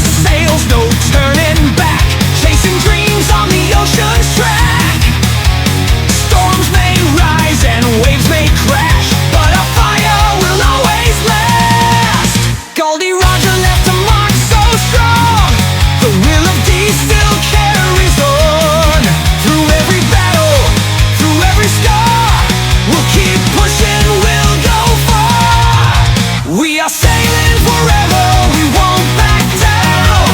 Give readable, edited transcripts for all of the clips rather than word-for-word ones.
sails, no turning back, chasing dreams on the ocean's track. Storms may rise and waves may crash, but our fire will always last. Goldie Roger left a mark so strong, the will of D still carries on. Through every battle, through every scar, we'll keep pushing, we'll go far. We are sailing forever, we won't back down.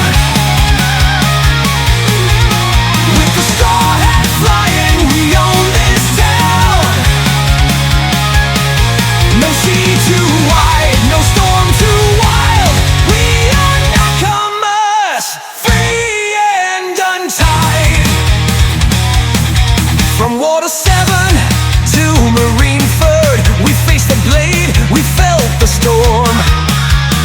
With the straw hat flying, we own this town. No sea too wide, no storm too wild. We are NAKAMAS, free and untied. From Water 7 to Marineford, we faced the blade, we felt the storm.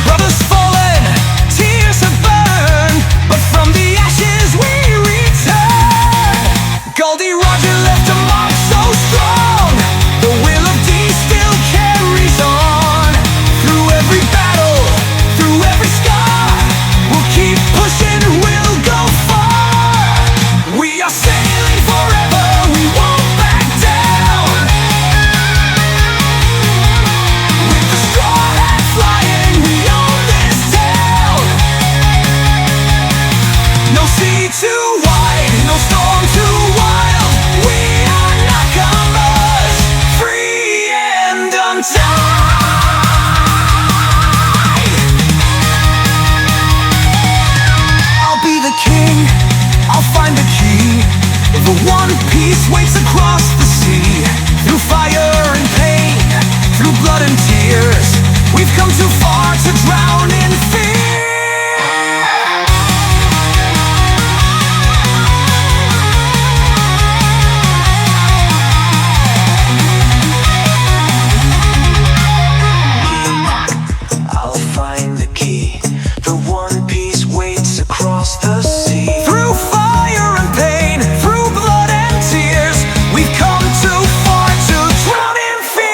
Brothers fallen, tears have burned, but from the ashes we return. Goldie Roger left a mark so strong, the will of D still carries on. Through every battle, through every scar, we'll keep pushing, we'll go far. We are sailing forever, we won't back down. With the straw hat flying, we own this town. No sea too wide, no storm too wild. We are NAKAMAS, free and untied. I'll be the king, I'll find the key. The one piece waits across the sea. Through fire and pain, through blood and tears, we've come too far to drown in fear. I'll find the key. The one piece waits across the sea. Through fire and pain, through blood and tears, we've come too far to drown in fear.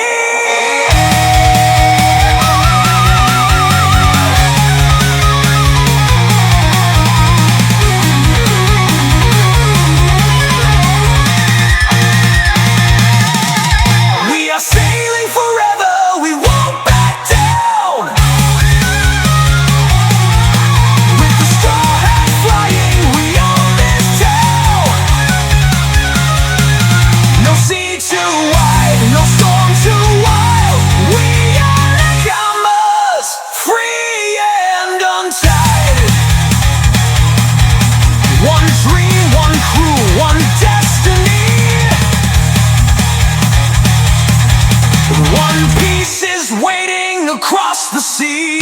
We are sailing forever, we won't back down. With the straw hat flying, we own this town. No sea too wide, no storm too wild. We are NAKAMAS, free and untied. One dream, one crew, one destiny. One piece is waiting across the sea.